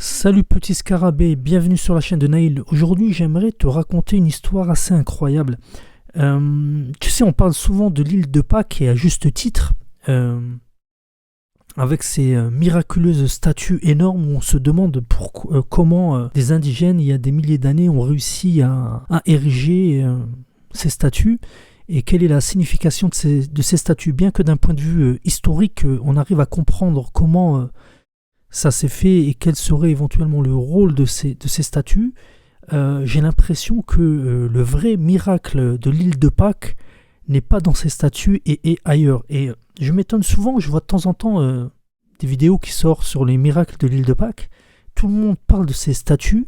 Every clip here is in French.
Salut petit scarabée, bienvenue sur la chaîne de Naïl. Aujourd'hui j'aimerais te raconter une histoire assez incroyable. Tu sais, on parle souvent de l'île de Pâques et à juste titre, avec ces miraculeuses statues énormes où on se demande comment des indigènes il y a des milliers d'années ont réussi à ériger ces statues et quelle est la signification de ces statues. Bien que d'un point de vue historique, on arrive à comprendre comment ça s'est fait et quel serait éventuellement le rôle de ces statues, j'ai l'impression que le vrai miracle de l'île de Pâques n'est pas dans ces statues et ailleurs. Et je m'étonne souvent, je vois de temps en temps des vidéos qui sortent sur les miracles de l'île de Pâques. Tout le monde parle de ces statues,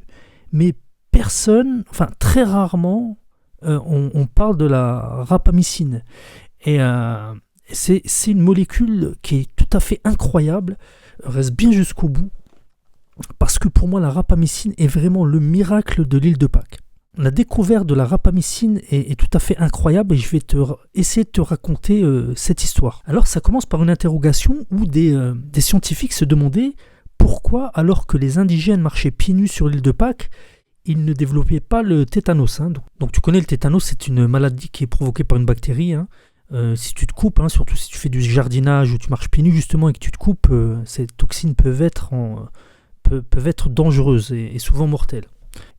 mais personne, enfin très rarement, on parle de la rapamycine. Et c'est une molécule qui est tout à fait incroyable. Reste bien jusqu'au bout, parce que pour moi la rapamycine est vraiment le miracle de l'île de Pâques. La découverte de la rapamycine est tout à fait incroyable et je vais essayer de te raconter cette histoire. Alors ça commence par une interrogation où des scientifiques se demandaient pourquoi, alors que les indigènes marchaient pieds nus sur l'île de Pâques, ils ne développaient pas le tétanos. Donc tu connais le tétanos, c'est une maladie qui est provoquée par une bactérie. Si tu te coupes, surtout si tu fais du jardinage ou tu marches pieds nus justement et que tu te coupes, ces toxines peuvent être dangereuses et souvent mortelles.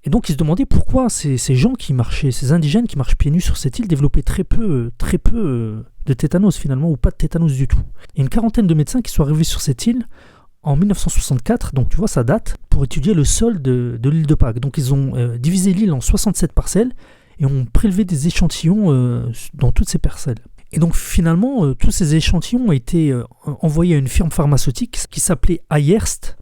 Et donc ils se demandaient pourquoi ces gens qui marchaient, ces indigènes qui marchent pieds nus sur cette île développaient très peu de tétanos finalement, ou pas de tétanos du tout. Il y a une quarantaine de médecins qui sont arrivés sur cette île en 1964, donc tu vois ça date, pour étudier le sol de l'île de Pâques. Donc ils ont divisé l'île en 67 parcelles et ont prélevé des échantillons dans toutes ces parcelles. Et donc finalement, tous ces échantillons ont été envoyés à une firme pharmaceutique qui s'appelait Ayerst.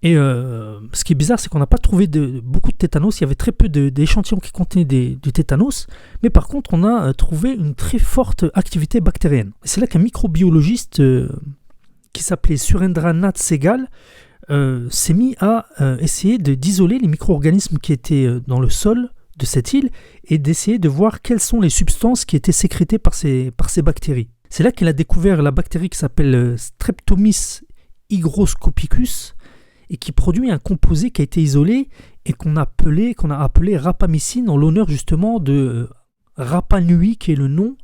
Et ce qui est bizarre, c'est qu'on n'a pas trouvé beaucoup de tétanos. Il y avait très peu d'échantillons qui contenaient du tétanos. Mais par contre, on a trouvé une très forte activité bactérienne. Et c'est là qu'un microbiologiste qui s'appelait Surendranath Sehgal s'est mis à essayer d'isoler les micro-organismes qui étaient dans le sol de cette île et d'essayer de voir quelles sont les substances qui étaient sécrétées par ces bactéries. C'est là qu'il a découvert la bactérie qui s'appelle Streptomys hygroscopicus et qui produit un composé qui a été isolé et qu'on a appelé rapamycine en l'honneur justement de Rapa Nui, qui est le nom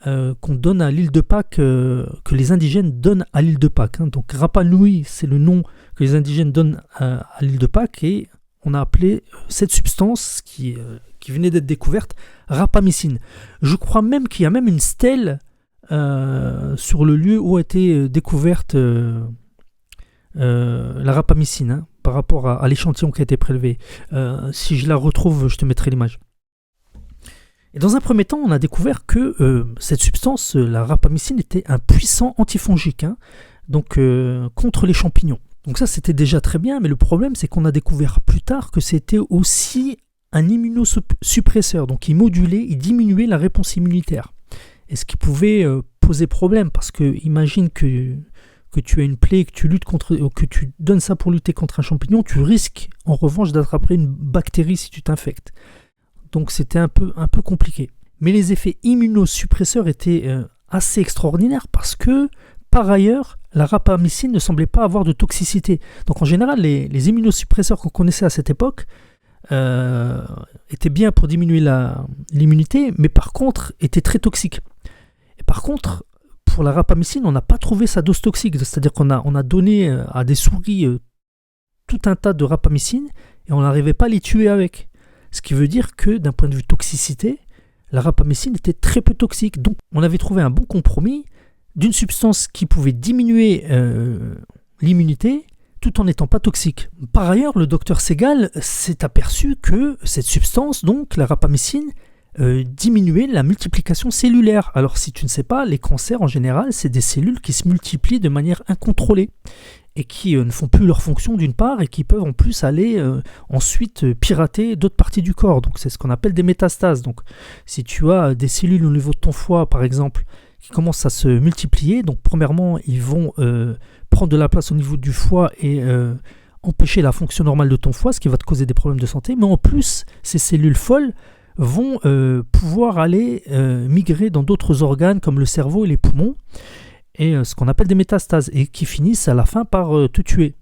qu'on donne à l'île de Pâques, que les indigènes donnent à l'île de Pâques. Donc Rapa Nui, c'est le nom que les indigènes donnent à l'île de Pâques et on a appelé cette substance qui venait d'être découverte rapamycine. Je crois même qu'il y a même une stèle sur le lieu où a été découverte la rapamycine, par rapport à l'échantillon qui a été prélevé. Si je la retrouve, je te mettrai l'image. Et dans un premier temps, on a découvert que cette substance, la rapamycine, était un puissant antifongique, donc contre les champignons. Donc ça, c'était déjà très bien, mais le problème, c'est qu'on a découvert plus tard que c'était aussi un immunosuppresseur. Donc il modulait, il diminuait la réponse immunitaire. Et ce qui pouvait poser problème, parce que imagine que tu as une plaie, que tu donnes ça pour lutter contre un champignon, tu risques en revanche d'attraper une bactérie si tu t'infectes. Donc c'était un peu compliqué. Mais les effets immunosuppresseurs étaient assez extraordinaires parce que, par ailleurs, la rapamycine ne semblait pas avoir de toxicité. Donc en général, les immunosuppresseurs qu'on connaissait à cette époque étaient bien pour diminuer l'immunité, mais par contre étaient très toxiques. Et par contre, pour la rapamycine, on n'a pas trouvé sa dose toxique. C'est-à-dire qu'on a donné à des souris tout un tas de rapamycine et on n'arrivait pas à les tuer avec. Ce qui veut dire que d'un point de vue toxicité, la rapamycine était très peu toxique. Donc on avait trouvé un bon compromis d'une substance qui pouvait diminuer l'immunité tout en n'étant pas toxique. Par ailleurs, le docteur Sehgal s'est aperçu que cette substance, donc la rapamycine, diminuer la multiplication cellulaire. Alors si tu ne sais pas, les cancers en général, c'est des cellules qui se multiplient de manière incontrôlée et qui ne font plus leur fonction d'une part et qui peuvent en plus aller ensuite pirater d'autres parties du corps. Donc c'est ce qu'on appelle des métastases. Donc si tu as des cellules au niveau de ton foie par exemple qui commencent à se multiplier, donc premièrement ils vont prendre de la place au niveau du foie et empêcher la fonction normale de ton foie, ce qui va te causer des problèmes de santé, mais en plus ces cellules folles vont pouvoir aller migrer dans d'autres organes comme le cerveau et les poumons, et ce qu'on appelle des métastases, et qui finissent à la fin par te tuer.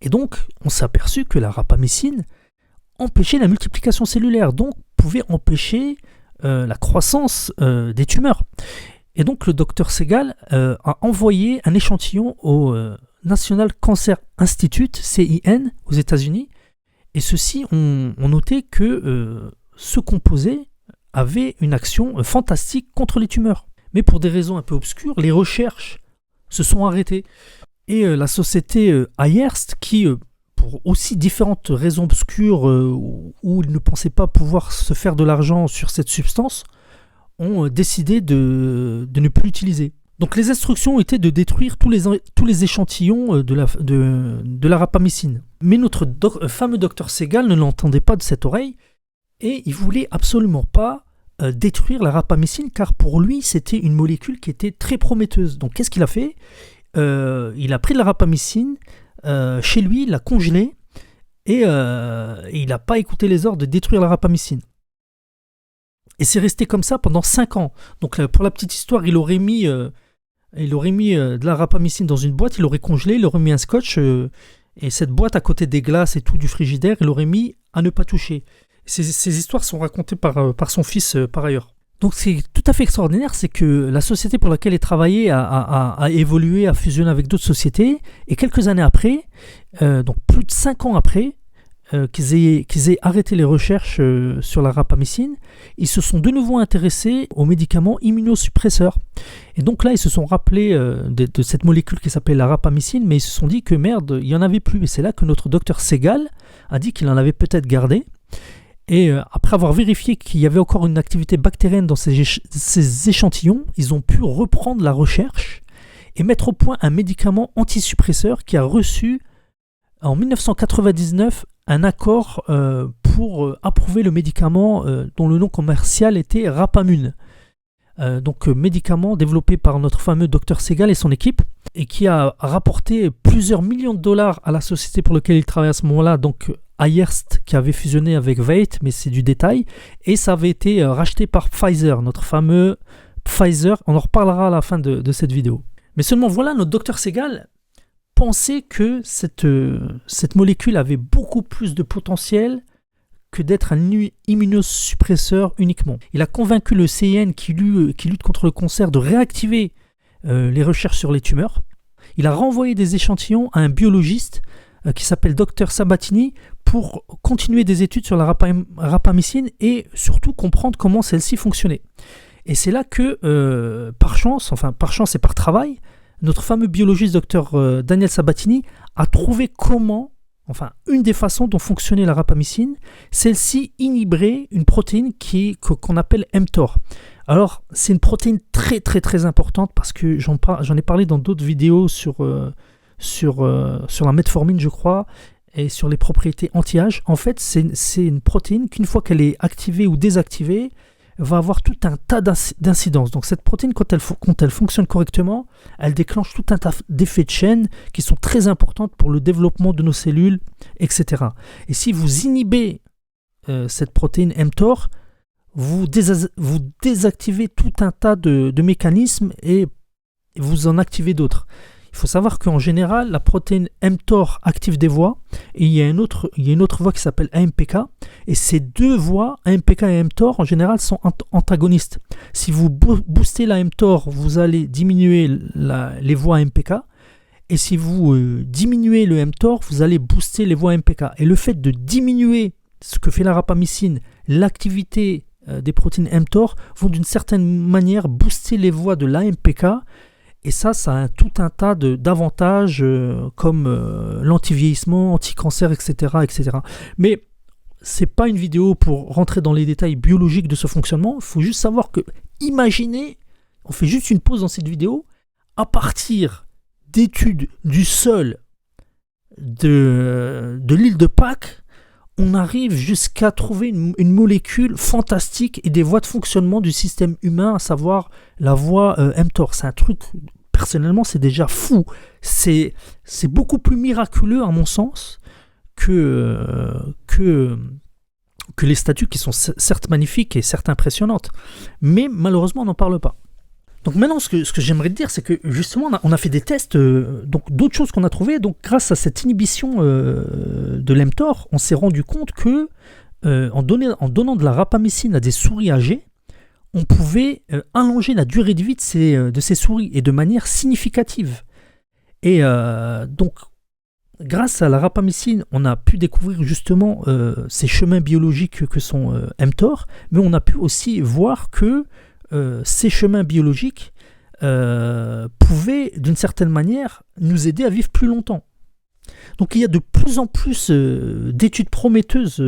Et donc, on s'est aperçu que la rapamycine empêchait la multiplication cellulaire, donc pouvait empêcher la croissance des tumeurs. Et donc, le docteur Segal a envoyé un échantillon au National Cancer Institute, CIN, aux États-Unis, et ceux-ci ont noté que ce composé avait une action fantastique contre les tumeurs. Mais pour des raisons un peu obscures, les recherches se sont arrêtées. Et la société Ayerst, qui, pour aussi différentes raisons obscures où ils ne pensaient pas pouvoir se faire de l'argent sur cette substance, ont décidé de ne plus l'utiliser. Donc les instructions étaient de détruire tous les échantillons de la rapamycine. Mais notre fameux docteur Segal ne l'entendait pas de cette oreille et il voulait absolument pas détruire la rapamycine car pour lui c'était une molécule qui était très prometteuse. Donc qu'est-ce qu'il a fait ? Il a pris de la rapamycine chez lui, il l'a congelée et il n'a pas écouté les ordres de détruire la rapamycine. Et c'est resté comme ça pendant 5 ans. Donc pour la petite histoire, il aurait mis de la rapamycine dans une boîte, il l'aurait congelée, il aurait mis un scotch et cette boîte à côté des glaces et tout du frigidaire, il l'aurait mis à ne pas toucher. Ces histoires sont racontées par son fils par ailleurs. Donc c'est tout à fait extraordinaire, c'est que la société pour laquelle il travaillait a évolué, a fusionné avec d'autres sociétés, et quelques années après, donc plus de 5 ans après, qu'ils aient arrêté les recherches sur la rapamycine, ils se sont de nouveau intéressés aux médicaments immunosuppresseurs. Et donc là, ils se sont rappelés de cette molécule qui s'appelait la rapamycine, mais ils se sont dit que merde, il n'y en avait plus. Et c'est là que notre docteur Segal a dit qu'il en avait peut-être gardé. Et après avoir vérifié qu'il y avait encore une activité bactérienne dans ces échantillons, ils ont pu reprendre la recherche et mettre au point un médicament antisuppresseur qui a reçu en 1999 un accord pour approuver le médicament dont le nom commercial était Rapamune. Donc médicament développé par notre fameux docteur Segal et son équipe et qui a rapporté plusieurs millions de dollars à la société pour laquelle il travaillait à ce moment-là, donc Ayerst qui avait fusionné avec Veit, mais c'est du détail, et ça avait été racheté par Pfizer, notre fameux Pfizer. On en reparlera à la fin de cette vidéo. Mais seulement voilà, notre docteur Segal pensait que cette molécule avait beaucoup plus de potentiel que d'être un immunosuppresseur uniquement. Il a convaincu le CIN qui lutte contre le cancer de réactiver les recherches sur les tumeurs. Il a renvoyé des échantillons à un biologiste qui s'appelle Dr Sabatini pour continuer des études sur la rapamycine et surtout comprendre comment celle-ci fonctionnait. Et c'est là que, par chance et par travail, notre fameux biologiste Dr Daniel Sabatini a trouvé une des façons dont fonctionnait la rapamycine. Celle-ci inhiberait une protéine qu'on appelle mTOR. Alors, c'est une protéine très très très importante parce que j'en ai parlé dans d'autres vidéos sur la metformine, je crois, et sur les propriétés anti-âge. En fait, c'est une protéine qu'une fois qu'elle est activée ou désactivée, va avoir tout un tas d'incidences. Donc cette protéine, quand elle fonctionne correctement, elle déclenche tout un tas d'effets de chaîne qui sont très importants pour le développement de nos cellules, etc. Et si vous inhibez cette protéine mTOR, vous désactivez tout un tas de mécanismes et vous en activez d'autres. Il faut savoir qu'en général, la protéine mTOR active des voies et il y a une autre voie qui s'appelle AMPK. Et ces deux voies, AMPK et mTOR, en général, sont antagonistes. Si vous boostez la mTOR, vous allez diminuer les voies AMPK. Et si vous diminuez le mTOR, vous allez booster les voies AMPK. Et le fait de diminuer ce que fait la rapamycine, l'activité des protéines mTOR, vont d'une certaine manière booster les voies de l'AMPK. Et ça a tout un tas d'avantages comme l'antivieillissement, anti-cancer, etc., etc. Mais ce n'est pas une vidéo pour rentrer dans les détails biologiques de ce fonctionnement. Il faut juste savoir que, imaginez, on fait juste une pause dans cette vidéo, à partir d'études du sol de l'île de Pâques, on arrive jusqu'à trouver une molécule fantastique et des voies de fonctionnement du système humain, à savoir la voie mTOR. C'est un truc, personnellement, c'est déjà fou. C'est beaucoup plus miraculeux, à mon sens, que les statues qui sont certes magnifiques et certes impressionnantes. Mais malheureusement, on n'en parle pas. Donc maintenant, ce que j'aimerais te dire, c'est que justement, on a fait des tests, donc d'autres choses qu'on a trouvées. Donc grâce à cette inhibition de l'mTOR, on s'est rendu compte que en donnant de la rapamycine à des souris âgées, on pouvait allonger la durée de vie de ces souris et de manière significative. Et donc, grâce à la rapamycine, on a pu découvrir justement ces chemins biologiques que sont mTOR, mais on a pu aussi voir que ces chemins biologiques pouvaient, d'une certaine manière, nous aider à vivre plus longtemps. Donc il y a de plus en plus d'études prometteuses,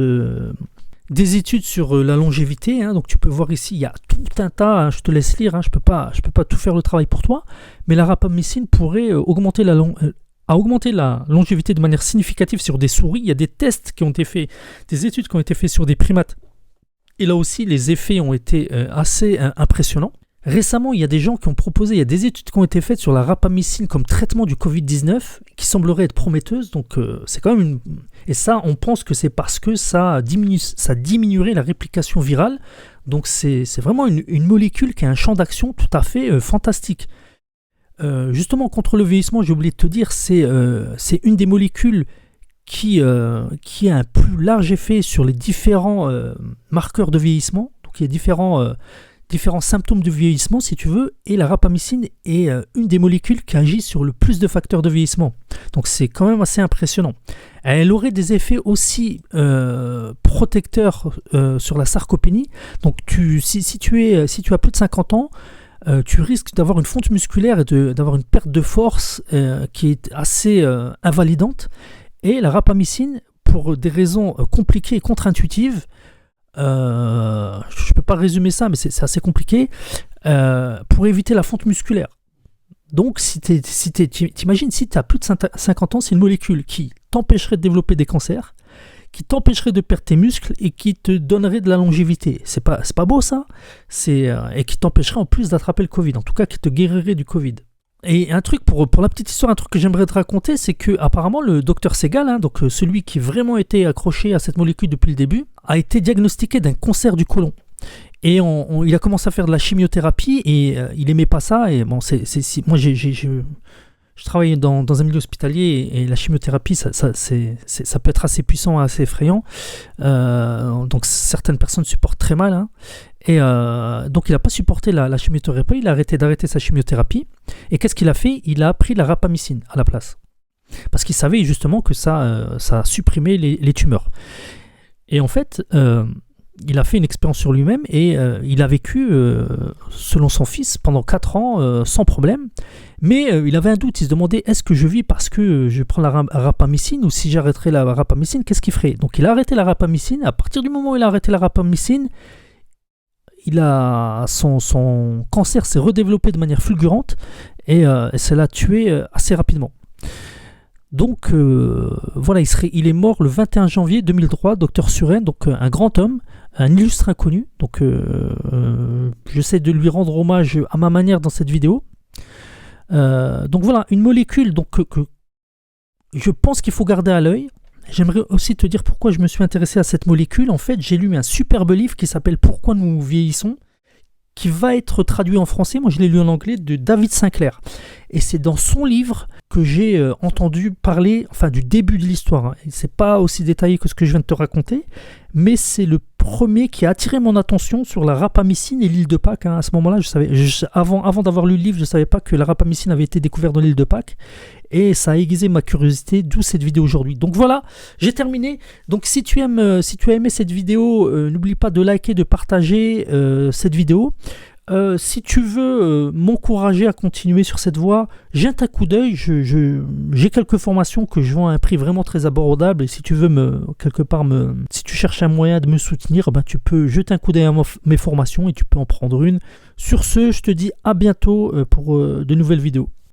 des études sur la longévité. Donc tu peux voir ici, il y a tout un tas, je te laisse lire, je peux pas tout faire le travail pour toi, mais la rapamycine pourrait augmenter la longévité de manière significative sur des souris. Il y a des tests qui ont été faits, des études qui ont été faites sur des primates. Et là aussi, les effets ont été assez impressionnants. Récemment, il y a des gens qui ont proposé, il y a des études qui ont été faites sur la rapamycine comme traitement du Covid-19 qui sembleraient être prometteuses. Donc, c'est quand même Et ça, on pense que c'est parce que ça diminuerait la réplication virale. Donc, c'est vraiment une molécule qui a un champ d'action tout à fait fantastique. Justement, contre le vieillissement, j'ai oublié de te dire, c'est une des molécules qui a un plus large effet sur les différents marqueurs de vieillissement. Donc il y a différents symptômes de vieillissement, si tu veux, et la rapamycine est une des molécules qui agit sur le plus de facteurs de vieillissement. Donc c'est quand même assez impressionnant. Elle aurait des effets aussi protecteurs sur la sarcopénie. Donc si tu as plus de 50 ans, tu risques d'avoir une fonte musculaire et d'avoir une perte de force qui est assez invalidante. Et la rapamycine, pour des raisons compliquées et contre-intuitives, je ne peux pas résumer ça, mais c'est assez compliqué, pour éviter la fonte musculaire. Donc, t'imagines, si tu as plus de 50 ans, c'est une molécule qui t'empêcherait de développer des cancers, qui t'empêcherait de perdre tes muscles et qui te donnerait de la longévité. C'est pas beau ça, et qui t'empêcherait en plus d'attraper le Covid, en tout cas qui te guérirait du Covid. Et un truc, pour la petite histoire, un truc que j'aimerais te raconter, c'est que apparemment le docteur Segal, donc celui qui vraiment était accroché à cette molécule depuis le début, a été diagnostiqué d'un cancer du côlon. Et il a commencé à faire de la chimiothérapie et il aimait pas ça. Et bon, moi je travaille dans un milieu hospitalier et la chimiothérapie, ça peut être assez puissant, assez effrayant. Donc certaines personnes supportent très mal. Et donc il n'a pas supporté la chimiothérapie, il a arrêté sa chimiothérapie. Et qu'est-ce qu'il a fait? Il a pris la rapamycine à la place. Parce qu'il savait justement que ça supprimait les tumeurs. Et en fait, il a fait une expérience sur lui-même et il a vécu, selon son fils, pendant 4 ans sans problème. Mais il avait un doute, il se demandait, est-ce que je vis parce que je prends la rapamycine, ou si j'arrêterais la rapamycine, qu'est-ce qu'il ferait? Donc il a arrêté la rapamycine. À partir du moment où il a arrêté la rapamycine, son cancer s'est redéveloppé de manière fulgurante et ça l'a tué assez rapidement. Donc voilà, il est mort le 21 janvier 2003, Dr Suren, donc un grand homme, un illustre inconnu. Donc j'essaie de lui rendre hommage à ma manière dans cette vidéo. Donc voilà, une molécule que je pense qu'il faut garder à l'œil. J'aimerais aussi te dire pourquoi je me suis intéressé à cette molécule. En fait, j'ai lu un superbe livre qui s'appelle « Pourquoi nous vieillissons ?» qui va être traduit en français. Moi, je l'ai lu en anglais, de David Sinclair. Et c'est dans son livre que j'ai entendu parler, enfin, du début de l'histoire. C'est pas aussi détaillé que ce que je viens de te raconter, mais c'est le premier qui a attiré mon attention sur la rapamycine et l'île de Pâques. À ce moment-là, avant d'avoir lu le livre, je ne savais pas que la rapamycine avait été découverte dans l'île de Pâques. Et ça a aiguisé ma curiosité, d'où cette vidéo aujourd'hui. Donc voilà, j'ai terminé. Donc si tu as aimé cette vidéo, n'oublie pas de liker, de partager cette vidéo. Si tu veux m'encourager à continuer sur cette voie, jette un coup d'œil. J'ai quelques formations que je vends à un prix vraiment très abordable. Et si tu veux si tu cherches un moyen de me soutenir, tu peux jeter un coup d'œil à mes formations et tu peux en prendre une. Sur ce, je te dis à bientôt pour de nouvelles vidéos.